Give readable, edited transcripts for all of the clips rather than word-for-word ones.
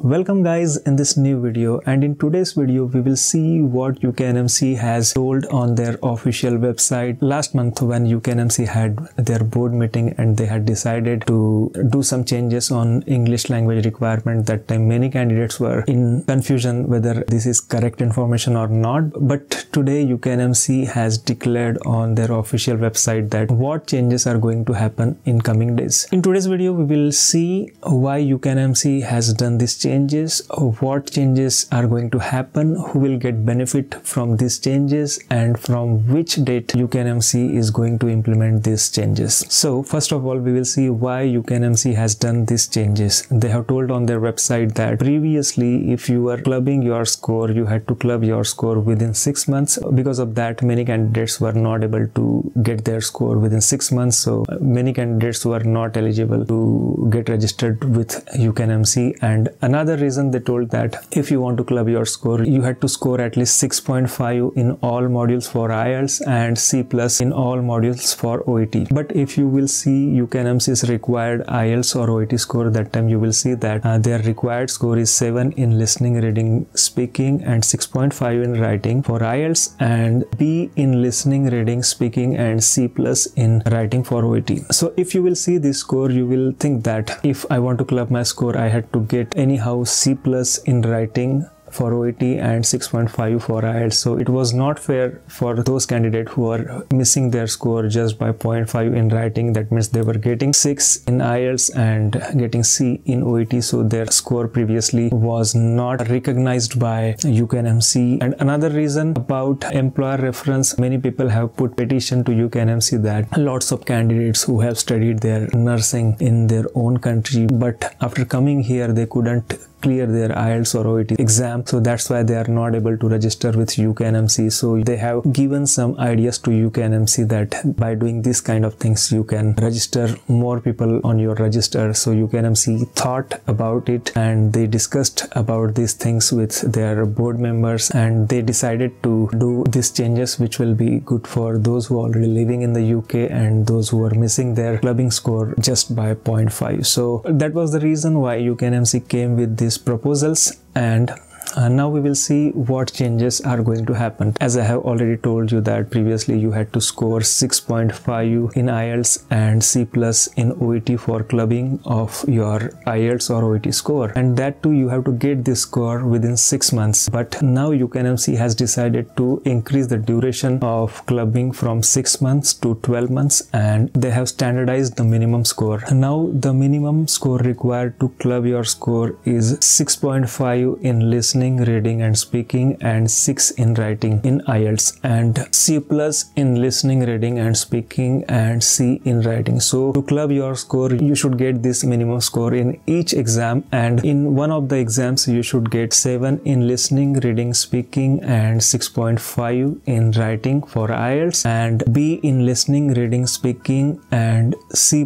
Welcome guys in this new video, and in today's video we will see what UK NMC has told on their official website last month when UK NMC had their board meeting and they had decided to do some changes on English language requirement. That time many candidates were in confusion whether this is correct information or not, but today UK NMC has declared on their official website that what changes are going to happen in coming days. In today's video we will see why UK NMC has done these changes, what changes are going to happen, who will get benefit from these changes, and from which date UK NMC is going to implement these changes. So first of all, we will see why UK NMC has done these changes. They have told on their website that previously if you were clubbing your score, you had to club your score within 6 months. Because of that, many candidates were not able to get their score within 6 months. So many candidates were not eligible to get registered with UK NMC. And another reason they told that if you want to club your score, you had to score at least 6.5 in all modules for IELTS and C+ in all modules for OET. But if you will see UK NMC's required IELTS or OET score, that time you will see that their required score is 7 in listening, reading, speaking, and 6.5 in writing for IELTS, and B in listening, reading, speaking, and C+ in writing for OET. So if you will see this score, you will think that if I want to club my score, I had to get anyhow C+ in writing for OET and 6.5 for IELTS. So it was not fair for those candidates who are missing their score just by 0.5 in writing. That means they were getting 6 in IELTS and getting C in OET. So their score previously was not recognized by UK NMC. And another reason about employer reference, many people have put petition to UK NMC that lots of candidates who have studied their nursing in their own country, but after coming here they couldn't clear their IELTS or OET exam, so that's why they are not able to register with UK NMC. So they have given some ideas to UK NMC that by doing this kind of things you can register more people on your register. So UK NMC thought about it and they discussed about these things with their board members, and they decided to do these changes which will be good for those who are already living in the UK and those who are missing their clubbing score just by 0.5. So that was the reason why UK NMC came with these proposals, and now we will see what changes are going to happen. As I have already told you that previously you had to score 6.5 in IELTS and C+ in OET for clubbing of your IELTS or OET score, and that too you have to get this score within 6 months. But now UK NMC has decided to increase the duration of clubbing from 6 months to 12 months, and they have standardized the minimum score. Now the minimum score required to club your score is 6.5 in listening, reading, and speaking, and 6 in writing in IELTS, and C+ in listening, reading, and speaking, and C in writing. So to club your score, you should get this minimum score in each exam, and in one of the exams you should get 7 in listening, reading, speaking, and 6.5 in writing for IELTS, and B in listening, reading, speaking, and C+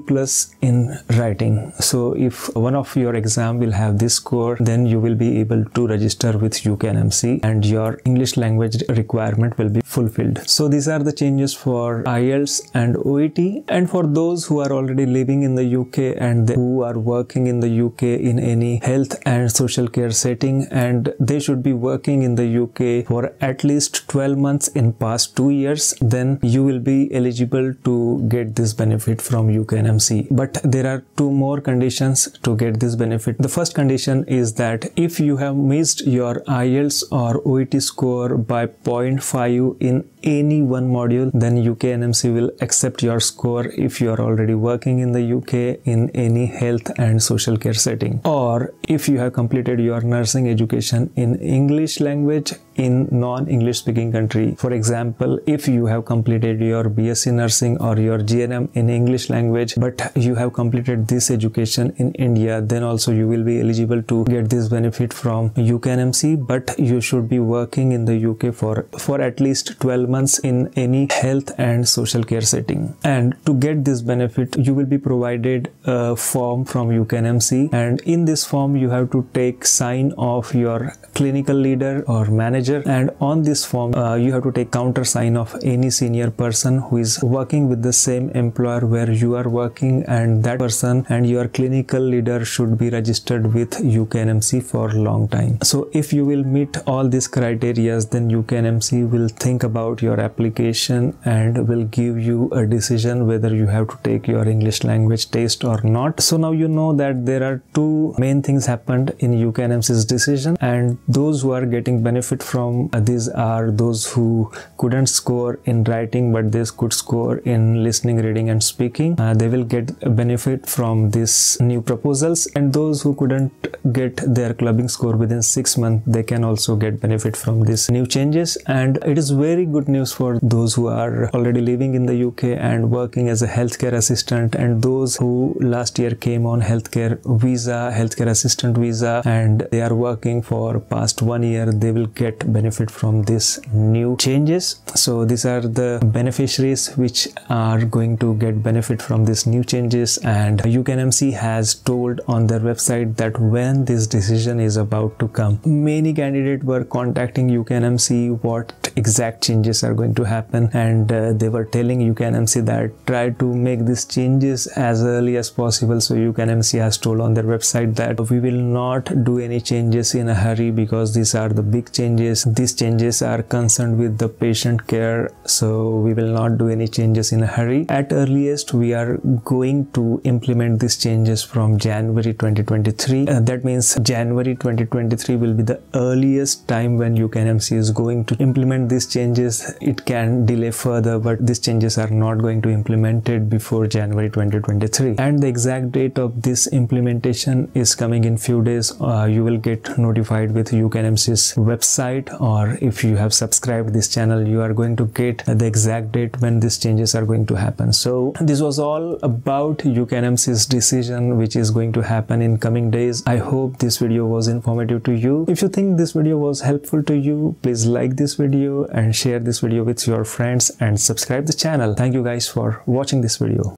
in writing. So if one of your exam will have this score, then you will be able to register with UK NMC and your English language requirement will be fulfilled. So these are the changes for IELTS and OET. And for those who are already living in the UK and who are working in the UK in any health and social care setting, and they should be working in the UK for at least 12 months in past 2 years, then you will be eligible to get this benefit from UK NMC. But there are 2 more conditions to get this benefit. The first condition is that if you have missed your IELTS or OET score by 0.5 in any one module, then UK NMC will accept your score if you are already working in the UK in any health and social care setting, or if you have completed your nursing education in English language in non-English speaking country. For example, if you have completed your BSc nursing or your GNM in English language, but you have completed this education in India, then also you will be eligible to get this benefit from UK NMC, but you should be working in the UK for at least 12 months in any health and social care setting. And to get this benefit, you will be provided a form from UK NMC, and in this form you have to take sign of your clinical leader or manager manager, and on this form you have to take countersign of any senior person who is working with the same employer where you are working, and that person and your clinical leader should be registered with UK NMC for a long time. So if you will meet all these criteria, then UK NMC will think about your application and will give you a decision whether you have to take your English language test or not. So now you know that there are two main things happened in UK NMC's decision, and those who are getting benefit from these are those who couldn't score in writing but they could score in listening, reading and speaking. They will get a benefit from these new proposals, and those who couldn't get their clubbing score within 6 months, they can also get benefit from these new changes. And it is very good news for those who are already living in the UK and working as a healthcare assistant, and those who last year came on healthcare visa, healthcare assistant visa, and they are working for past 1 year. They will get benefit from these new changes. So these are the beneficiaries which are going to get benefit from these new changes, and UK NMC has told on their website that when this decision is about to come. Many candidates were contacting UK NMC what exact changes are going to happen, and they were telling UK NMC that try to make these changes as early as possible. So UK NMC has told on their website that we will not do any changes in a hurry because these are the big changes. These changes are concerned with the patient care, so we will not do any changes in a hurry. At earliest, we are going to implement these changes from January 2023. That means January 2023 will be the earliest time when UK NMC is going to implement these changes. It can delay further, but these changes are not going to implement it before January 2023. And the exact date of this implementation is coming in few days. You will get notified with UK NMC's website, or if you have subscribed this channel, you are going to get the exact date when these changes are going to happen. So this was all about UK NMC's decision which is going to happen in coming days. I hope this video was informative to you. If you think this video was helpful to you, please like this video and share this video with your friends and subscribe the channel. Thank you guys for watching this video.